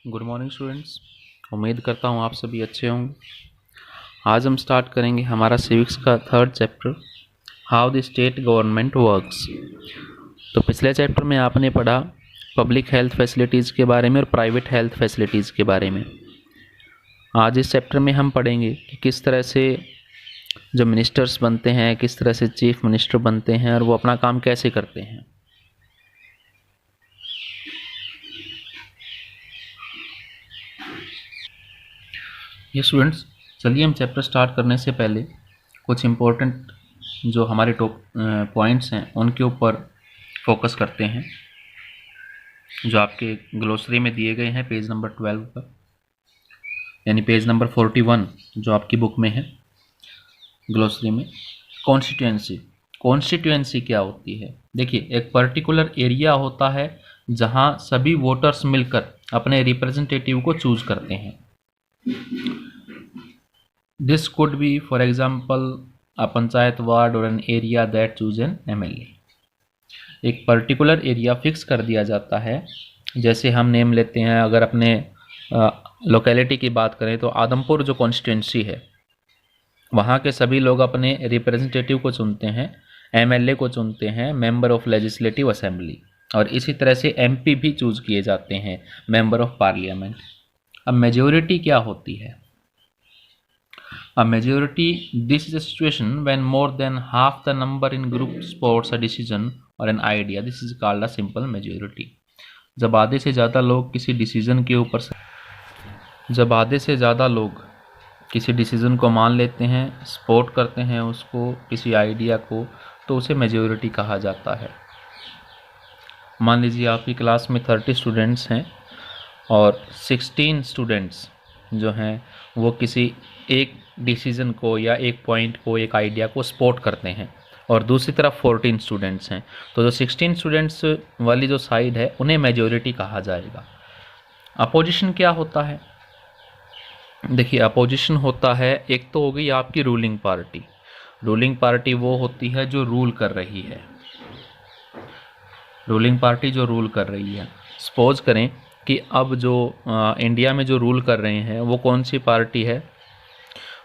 Good morning students. उम्मीद करता हूँ आप सभी अच्छे होंगे। आज हम स्टार्ट करेंगे हमारा सिविक्स का third chapter, how the state government works. तो पिछले चैप्टर में आपने पढ़ा पब्लिक हेल्थ फैसिलिटीज़ के बारे में और प्राइवेट हेल्थ फैसिलिटीज़ के बारे में। आज इस चैप्टर में हम पढ़ेंगे कि किस तरह से जो मिनिस्टर्स बनते हैं, किस तरह से चीफ मिनिस्टर बनते हैं और वो अपना काम कैसे करते हैं। ये स्टूडेंट्स, चलिए हम चैप्टर स्टार्ट करने से पहले कुछ इम्पोर्टेंट जो हमारे टॉप पॉइंट्स हैं उनके ऊपर फोकस करते हैं, जो आपके ग्लोसरी में दिए गए हैं पेज नंबर 12 पर, यानी पेज नंबर 41 जो आपकी बुक में है ग्लोसरी में। कॉन्स्टिट्यूएंसी क्या होती है? देखिए, एक पर्टिकुलर एरिया होता है जहां सभी वोटर्स मिलकर अपने रिप्रेजेंटेटिव को चूज करते हैं। This could be for example a panchayat ward और an area that choose an MLA. एक पर्टिकुलर एरिया फिक्स कर दिया जाता है, जैसे हम नेम लेते हैं, अगर अपने लोकेलिटी की बात करें तो आदमपुर जो कॉन्स्टिट्यूंसी है वहाँ के सभी लोग अपने रिप्रेजेंटेटिव को चुनते हैं, एमएलए को चुनते हैं, मेंबर ऑफ लेजिस्लेटिव असेंबली, और इसी तरह से एमपी भी चूज किए जाते हैं, मेंबर ऑफ पार्लियामेंट। अब मेजोरिटी क्या होती है? A majority, this is a situation when more than half the number in group supports a decision or an idea. This is called a simple majority. जब आधे से ज़्यादा लोग किसी डिसीजन को मान लेते हैं, सपोर्ट करते हैं उसको, किसी आइडिया को, तो उसे मेजोरिटी कहा जाता है। मान लीजिए आपकी क्लास में 30 स्टूडेंट्स हैं और 16 स्टूडेंट्स जो हैं वो किसी एक डिसीजन को या एक पॉइंट को, एक आइडिया को सपोर्ट करते हैं, और दूसरी तरफ 14 स्टूडेंट्स हैं, तो जो 16 स्टूडेंट्स वाली जो साइड है उन्हें मेजॉरिटी कहा जाएगा। अपोजिशन क्या होता है? देखिए, अपोजिशन होता है, एक तो हो गई आपकी रूलिंग पार्टी। रूलिंग पार्टी वो होती है जो रूल कर रही है। रूलिंग पार्टी जो रूल कर रही है, सपोज करें कि अब जो इंडिया में जो रूल कर रहे हैं वो कौन सी पार्टी है?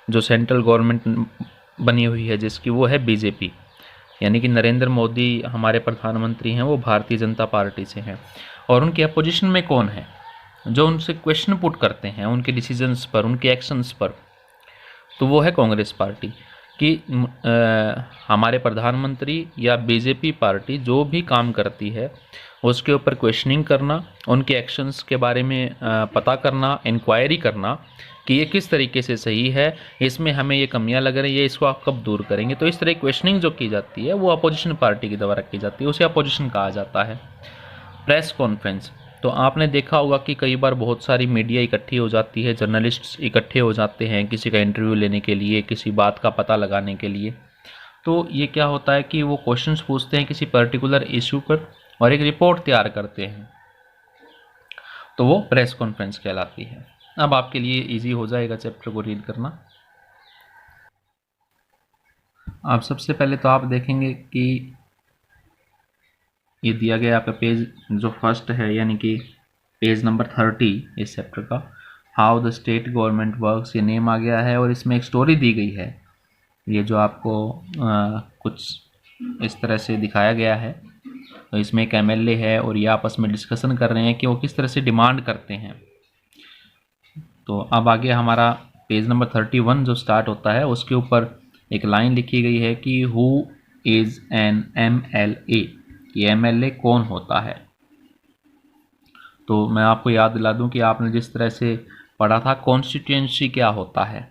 जो सेंट्रल गवर्नमेंट बनी हुई है जिसकी, वो है बीजेपी, यानी कि नरेंद्र मोदी हमारे प्रधानमंत्री हैं, वो भारतीय जनता पार्टी से हैं। और उनके अपोजिशन में कौन है जो उनसे क्वेश्चन पुट करते हैं उनके डिसीजंस पर, उनके एक्शंस पर? तो वो है कांग्रेस पार्टी। कि हमारे प्रधानमंत्री या बीजेपी पार्टी जो भी काम करती है उसके ऊपर क्वेश्चनिंग करना, उनके एक्शंस के बारे में पता करना, इंक्वायरी करना कि ये किस तरीके से सही है, इसमें हमें ये कमियां लग रही है, इसको आप कब दूर करेंगे। तो इस तरह क्वेश्चनिंग जो की जाती है वो अपोजिशन पार्टी के द्वारा की जाती है, उसे अपोजिशन कहा जाता है। प्रेस कॉन्फ्रेंस, तो आपने देखा होगा कि कई बार बहुत सारी मीडिया इकट्ठी हो जाती है, जर्नलिस्ट्स इकट्ठे हो जाते हैं किसी का इंटरव्यू लेने के लिए, किसी बात का पता लगाने के लिए। तो ये क्या होता है कि वो क्वेश्चंस पूछते हैं किसी पर्टिकुलर इशू पर और एक रिपोर्ट तैयार करते हैं, तो वो प्रेस कॉन्फ्रेंस कहलाती है। अब आपके लिए इजी हो जाएगा चैप्टर को रीड करना। आप सबसे पहले तो आप देखेंगे कि ये दिया गया आपका पेज जो फर्स्ट है, यानी कि पेज नंबर 30 इस चैप्टर का, how the state government works, ये नेम आ गया है और इसमें एक स्टोरी दी गई है। ये जो आपको कुछ इस तरह से दिखाया गया है, तो इसमें एक एमएलए है और ये आपस में डिस्कशन कर रहे हैं कि वो किस तरह से डिमांड करते हैं। तो अब आगे हमारा पेज नंबर 31 जो स्टार्ट होता है उसके ऊपर एक लाइन लिखी गई है कि हु इज़ एन एमएलए, ये एमएलए कौन होता है। तो मैं आपको याद दिला दूं कि आपने जिस तरह से पढ़ा था कॉन्स्टिट्यूएंसी क्या होता है,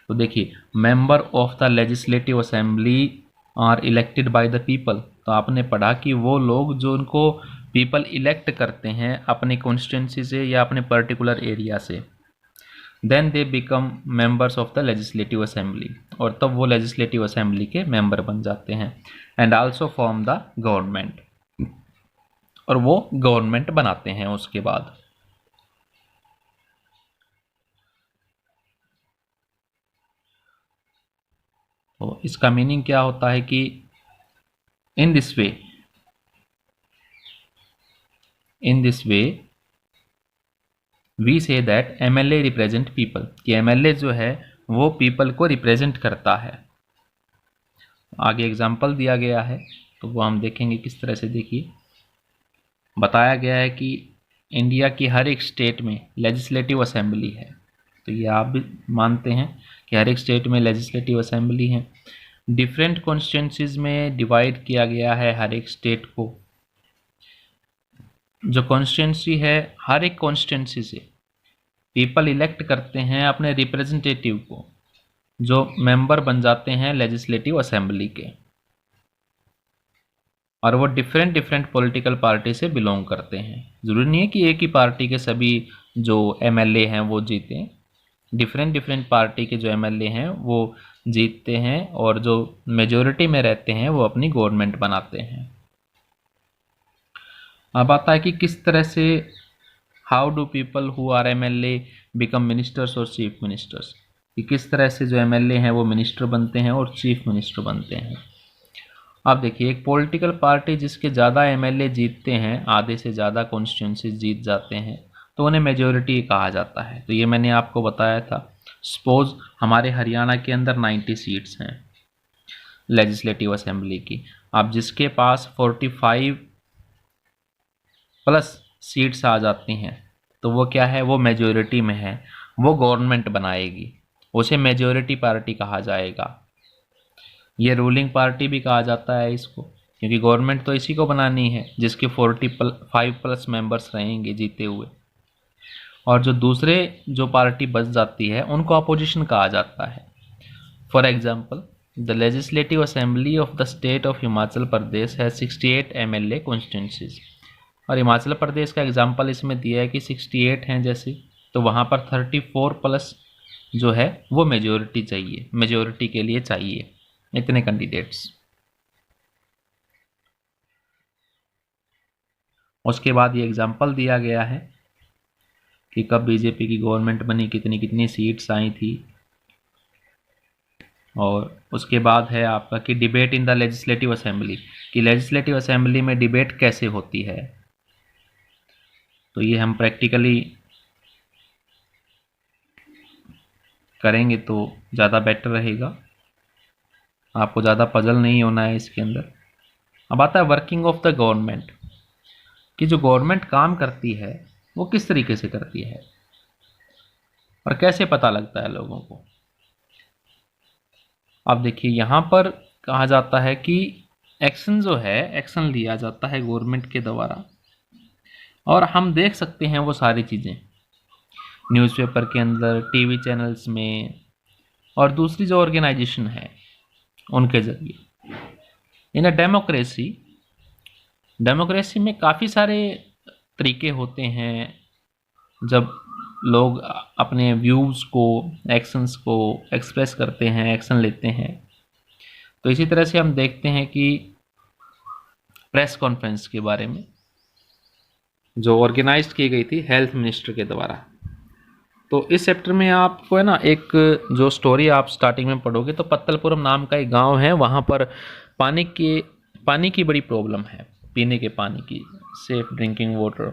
तो देखिए, member of the legislative assembly are elected by the people. तो आपने पढ़ा कि वो लोग जो उनको पीपल इलेक्ट करते हैं अपनी कॉन्स्टिट्यूंसी से या अपने पर्टिकुलर एरिया से, then they become members of the legislative assembly, और तब वो लेजिस्लेटिव असेंबली के मेंबर बन जाते हैं, and also form the government, और वो गवर्नमेंट बनाते हैं उसके बाद। तो इसका मीनिंग क्या होता है कि in this way we say that MLA represent people, कि एमएलए जो है वो पीपल को रिप्रेजेंट करता है। आगे एग्जाम्पल दिया गया है तो वो हम देखेंगे किस तरह से। देखिए, बताया गया है कि इंडिया की हर एक स्टेट में लेजिस्लेटिव असेंबली है, तो ये आप भी मानते हैं कि हर एक स्टेट में लेजिस्लेटिव असेंबली है। डिफरेंट कॉन्स्टिट्यूंसीज में डिवाइड किया गया है हर एक स्टेट को। जो कॉन्स्टिट्यूंसी है, हर एक कॉन्स्टिट्यूंसी से पीपल इलेक्ट करते हैं अपने रिप्रेजेंटेटिव को, जो मेंबर बन जाते हैं लेजिस्लेटिव असेंबली के, और वो डिफरेंट डिफरेंट पॉलिटिकल पार्टी से बिलोंग करते हैं। ज़रूरी नहीं है कि एक ही पार्टी के सभी जो एमएलए हैं वो जीते, डिफरेंट डिफरेंट पार्टी के जो एमएलए हैं वो जीतते हैं, और जो मेजॉरिटी में रहते हैं वो अपनी गवर्नमेंट बनाते हैं। अब आता है कि किस तरह से how do people who are MLA become ministers और चीफ मिनिस्टर्स, कि किस तरह से जो एमएलए हैं वो मिनिस्टर बनते हैं और चीफ मिनिस्टर बनते हैं। अब देखिए, एक पॉलिटिकल पार्टी जिसके ज़्यादा एमएलए जीतते हैं, आधे से ज़्यादा कॉन्स्टिट्यूंसी जीत जाते हैं, तो उन्हें मेजॉरिटी कहा जाता है। तो ये मैंने आपको बताया था। सपोज हमारे हरियाणा के अंदर 90 सीट्स हैं लेजिस्लेटिव असेंबली की। अब जिसके पास 45 प्लस सीट्स आ जाती हैं तो वो क्या है, वो मेजॉरिटी में है, वो गवर्नमेंट बनाएगी, उसे मेजॉरिटी पार्टी कहा जाएगा। ये रूलिंग पार्टी भी कहा जाता है इसको, क्योंकि गवर्नमेंट तो इसी को बनानी है जिसके 45 प्लस मेंबर्स रहेंगे जीते हुए। और जो दूसरे जो पार्टी बच जाती है उनको अपोजिशन कहा जाता है। For example, the legislative assembly of the state of Himachal Pradesh है 68 एमएलए कॉन्स्टिट्यूंसीज। और हिमाचल प्रदेश का एग्जाम्पल इसमें दिया है कि 68 हैं जैसे, तो वहाँ पर 34 प्लस जो है वो मेजोरिटी चाहिए, मेजोरिटी के लिए चाहिए इतने कैंडिडेट्स। उसके बाद ये एग्जाम्पल दिया गया है कि कब बीजेपी की गवर्नमेंट बनी, कितनी कितनी सीट्स आई थी। और उसके बाद है आपका कि debate in the legislative assembly, कि लेजिस्लेटिव असेंबली में डिबेट कैसे होती है। तो ये हम प्रैक्टिकली करेंगे तो ज़्यादा बेटर रहेगा, आपको ज़्यादा पजल नहीं होना है इसके अंदर। अब आता है वर्किंग ऑफ द गवर्नमेंट, कि जो गवर्नमेंट काम करती है वो किस तरीके से करती है और कैसे पता लगता है लोगों को। अब देखिए, यहाँ पर कहा जाता है कि एक्शन जो है, एक्शन लिया जाता है गवर्नमेंट के द्वारा, और हम देख सकते हैं वो सारी चीज़ें न्यूज़पेपर के अंदर, टीवी चैनल्स में, और दूसरी जो ऑर्गेनाइजेशन है उनके ज़रिए। इन अ डेमोक्रेसी, डेमोक्रेसी में काफ़ी सारे तरीके होते हैं जब लोग अपने व्यूज़ को, एक्शंस को एक्सप्रेस करते हैं, एक्शन लेते हैं। तो इसी तरह से हम देखते हैं कि प्रेस कॉन्फ्रेंस के बारे में जो ऑर्गेनाइज की गई थी हेल्थ मिनिस्टर के द्वारा। तो इस चैप्टर में आपको है ना, एक जो स्टोरी आप स्टार्टिंग में पढ़ोगे तो पत्तलपुरम नाम का एक गांव है, वहाँ पर पानी की बड़ी प्रॉब्लम है, पीने के पानी की, सेफ ड्रिंकिंग वाटर।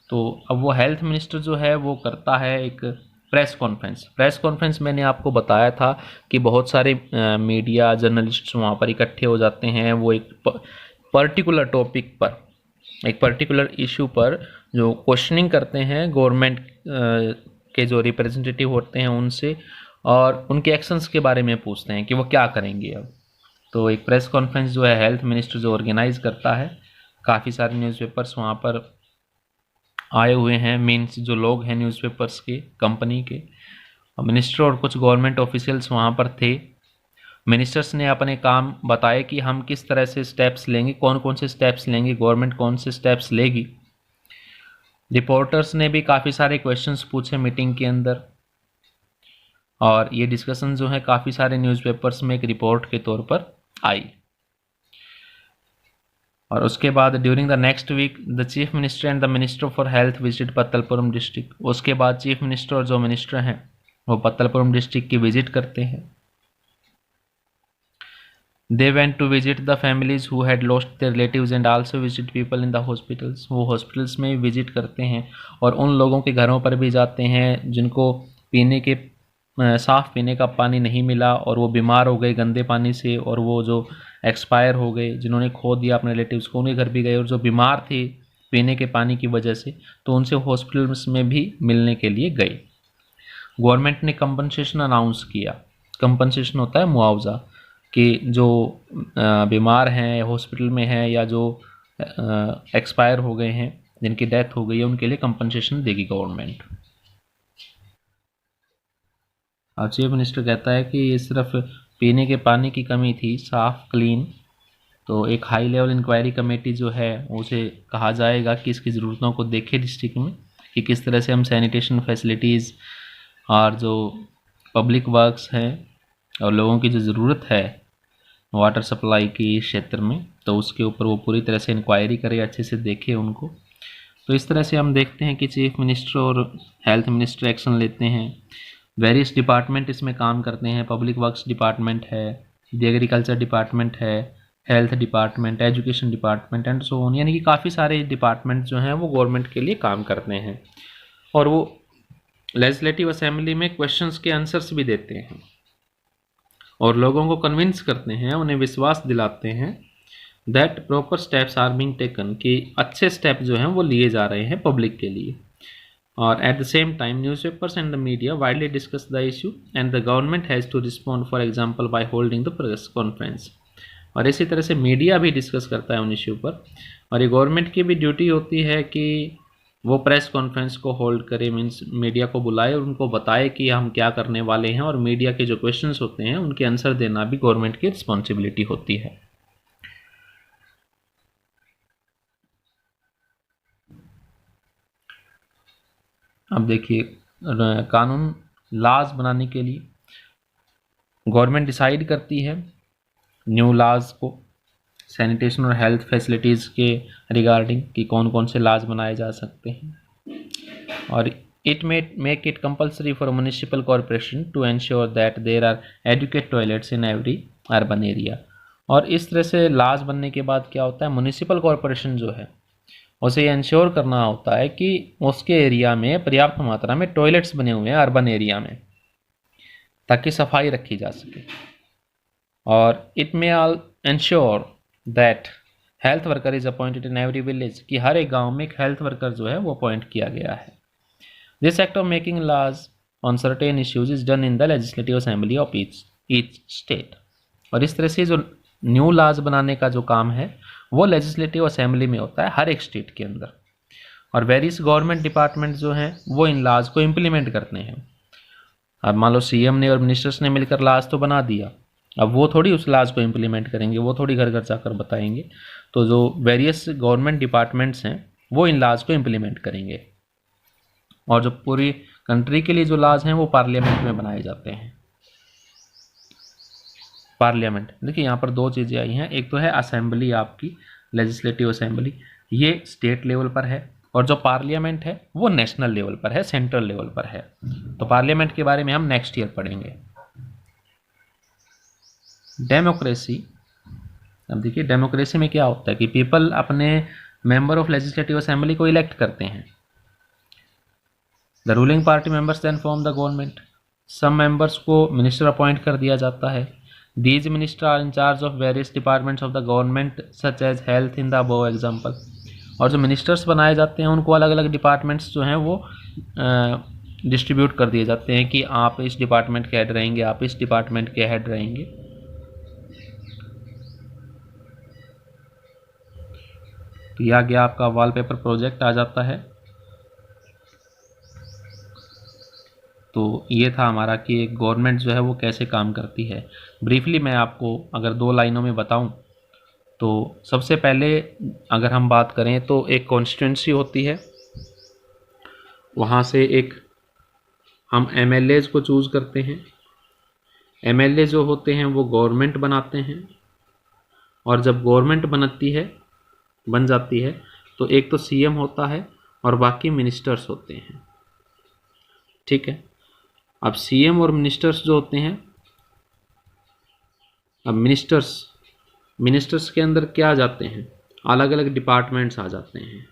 तो अब वो हेल्थ मिनिस्टर जो है वो करता है एक प्रेस कॉन्फ्रेंस। प्रेस कॉन्फ्रेंस मैंने आपको बताया था कि बहुत सारे मीडिया जर्नलिस्ट वहाँ पर इकट्ठे हो जाते हैं। वो एक पर्टिकुलर टॉपिक पर, एक पर्टिकुलर इशू पर जो क्वेश्चनिंग करते हैं गवर्नमेंट के जो रिप्रेजेंटेटिव होते हैं उनसे, और उनके एक्शंस के बारे में पूछते हैं कि वो क्या करेंगे अब। तो एक प्रेस कॉन्फ्रेंस जो है हेल्थ मिनिस्टर जो ऑर्गेनाइज करता है, काफ़ी सारे न्यूज़पेपर्स वहाँ पर आए हुए हैं, मीन्स जो लोग हैं न्यूज़पेपर्स के, कंपनी के मिनिस्टर और कुछ गवर्नमेंट ऑफिशियल्स वहाँ पर थे। मिनिस्टर्स ने अपने काम बताए कि हम किस तरह से स्टेप्स लेंगे, कौन कौन से स्टेप्स लेंगे, गवर्नमेंट कौन से स्टेप्स लेगी। रिपोर्टर्स ने भी काफ़ी सारे क्वेश्चंस पूछे मीटिंग के अंदर, और ये डिस्कशन जो है काफ़ी सारे न्यूज़पेपर्स में एक रिपोर्ट के तौर पर आई। और उसके बाद during the next week the chief minister and the minister for health visit Pattalpuram district. उसके बाद चीफ मिनिस्टर और जो मिनिस्टर हैं वो पत्तलपुरम डिस्ट्रिक्ट की विजिट करते हैं। They went to visit the families who had lost their relatives and also visit people in the hospitals. वो हॉस्पिटल्स में विजिट करते हैं और उन लोगों के घरों पर भी जाते हैं जिनको पीने के साफ़ पीने का पानी नहीं मिला और वो बीमार हो गए गंदे पानी से, और वो जो एक्सपायर हो गए, जिन्होंने खो दिया अपने रिलेटिव्स को, उनके घर भी गए, और जो बीमार थे पीने के पानी की वजह से, तो उनसे हॉस्पिटल्स में भी मिलने के लिए गए। गवर्नमेंट ने कंपनसेशन अनाउंस किया। कंपनसेशन होता है मुआवजा, कि जो बीमार हैं, हॉस्पिटल में हैं, या जो एक्सपायर हो गए हैं, जिनकी डेथ हो गई है, उनके लिए कंपनसेशन देगी गवर्नमेंट। अब चीफ मिनिस्टर कहता है कि ये सिर्फ पीने के पानी की कमी थी, साफ़ क्लीन, तो एक हाई लेवल इंक्वायरी कमेटी जो है उसे कहा जाएगा कि इसकी ज़रूरतों को देखे डिस्ट्रिक्ट में, कि किस तरह से हम सैनिटेशन फैसिलिटीज़ और जो पब्लिक वर्क्स हैं और लोगों की जो ज़रूरत है वाटर सप्लाई की क्षेत्र में, तो उसके ऊपर वो पूरी तरह से इंक्वायरी करे, अच्छे से देखे उनको। तो इस तरह से हम देखते हैं कि चीफ मिनिस्टर और हेल्थ मिनिस्टर एक्शन लेते हैं। वेरियस डिपार्टमेंट इसमें काम करते हैं। पब्लिक वर्क्स डिपार्टमेंट है, द एग्रीकल्चर डिपार्टमेंट है, health department, education department and so on, यानी कि काफ़ी सारे डिपार्टमेंट जो हैं वो गवर्नमेंट के लिए काम करते हैं, और वो लेजिस्लेटिव असेंबली में क्वेश्चंस के आंसर्स भी देते हैं और लोगों को कन्विंस करते हैं, उन्हें विश्वास दिलाते हैं that proper steps are being taken, कि अच्छे स्टेप जो हैं वो लिए जा रहे हैं पब्लिक के लिए। और at the same time newspapers and the media widely discuss the issue and the government has to respond, for example by holding the press conference. और इसी तरह से मीडिया भी डिस्कस करता है उन इश्यू पर, और ये गवर्नमेंट की भी ड्यूटी होती है कि वो प्रेस कॉन्फ्रेंस को होल्ड करे, मीन्स मीडिया को बुलाए और उनको बताए कि हम क्या करने वाले हैं, और मीडिया के जो क्वेश्चंस होते हैं उनके आंसर देना भी गवर्नमेंट की रिस्पॉन्सिबिलिटी होती है। अब देखिए, कानून लॉज बनाने के लिए गवर्नमेंट डिसाइड करती है न्यू लॉज को सैनिटेशन और हेल्थ फैसिलिटीज़ के रिगार्डिंग, कि कौन कौन से लॉज बनाए जा सकते हैं। और it make it compulsory for municipal corporation to ensure that there are adequate toilets in every urban area. और इस तरह से लॉज बनने के बाद क्या होता है, म्युनिसिपल कॉरपोरेशन जो है उसे इंश्योर करना होता है कि उसके एरिया में पर्याप्त मात्रा में टॉयलेट्स बने हुए हैं अर्बन एरिया में, ताकि सफाई रखी जा सके। और it may all ensure that health worker is appointed in every village, कि हर एक गांव में एक हेल्थ वर्कर जो है वो अपॉइंट किया गया है। This act of making laws on certain issues is done in the legislative assembly of each state. और इस तरह से जो न्यू लॉज बनाने का जो काम है वो लेजिस्लेटिव असेंबली में होता है हर एक स्टेट के अंदर। और वेरियस गवर्नमेंट डिपार्टमेंट जो हैं वो इन लॉज को इम्प्लीमेंट करते हैं। अब मान लो सीएम ने और मिनिस्टर्स ने मिलकर लॉज तो बना दिया, अब वो थोड़ी उस लॉज को इम्प्लीमेंट करेंगे, वो थोड़ी घर घर जाकर बताएंगे। तो जो वेरियस गवर्नमेंट डिपार्टमेंट्स हैं वो इन लॉज को इम्प्लीमेंट करेंगे। और जो पूरी कंट्री के लिए जो लॉज हैं वो पार्लियामेंट में बनाए जाते हैं। पार्लियामेंट, देखिए यहाँ पर दो चीज़ें आई हैं, एक तो है असेंबली, आपकी लेजिस्लेटिव असेंबली, ये स्टेट लेवल पर है, और जो पार्लियामेंट है वो नेशनल लेवल पर है, सेंट्रल लेवल पर है। तो पार्लियामेंट के बारे में हम नेक्स्ट ईयर पढ़ेंगे। डेमोक्रेसी, अब देखिए डेमोक्रेसी में क्या होता है कि पीपल अपने मेंबर ऑफ लेजिस्लेटिव असेंबली को इलेक्ट करते हैं। The ruling party members then form the government. सब मेंबर्स को मिनिस्टर अपॉइंट कर दिया जाता है। These minister are in charge of various departments of the government such as health in the above example. और जो मिनिस्टर्स बनाए जाते हैं उनको अलग अलग डिपार्टमेंट्स जो हैं वो डिस्ट्रीब्यूट कर दिए जाते हैं, कि आप इस डिपार्टमेंट के हेड रहेंगे, आप इस डिपार्टमेंट के हेड रहेंगे। तो यह गया आपका वॉलपेपर प्रोजेक्ट आ जाता है। तो ये था हमारा कि एक गवर्नमेंट जो है वो कैसे काम करती है। ब्रीफली मैं आपको अगर दो लाइनों में बताऊं तो सबसे पहले अगर हम बात करें तो एक कॉन्स्टिट्यूंसी होती है, वहाँ से एक हम एमएलएज को चूज़ करते हैं। एमएलए जो होते हैं वो गवर्नमेंट बनाते हैं, और जब गवर्नमेंट बन जाती है तो एक तो सीएम होता है और बाकी मिनिस्टर्स होते हैं। ठीक है, अब सीएम और मिनिस्टर्स जो होते हैं, अब मिनिस्टर्स मिनिस्टर्स के अंदर क्या आ जाते हैं, अलग अलग डिपार्टमेंट्स आ जाते हैं।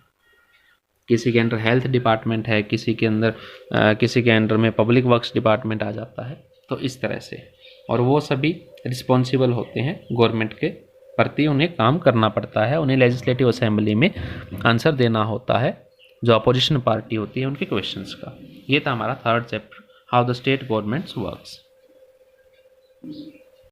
किसी के अंदर हेल्थ डिपार्टमेंट है, किसी के अंडर में पब्लिक वर्क्स डिपार्टमेंट आ जाता है। तो इस तरह से, और वो सभी रिस्पॉन्सिबल होते हैं गवर्नमेंट के प्रति, उन्हें काम करना पड़ता है, उन्हें लेजिस्लेटिव असेंबली में आंसर देना होता है जो अपोजिशन पार्टी होती है उनके क्वेश्चंस का। ये था हमारा third chapter, how the state governments works.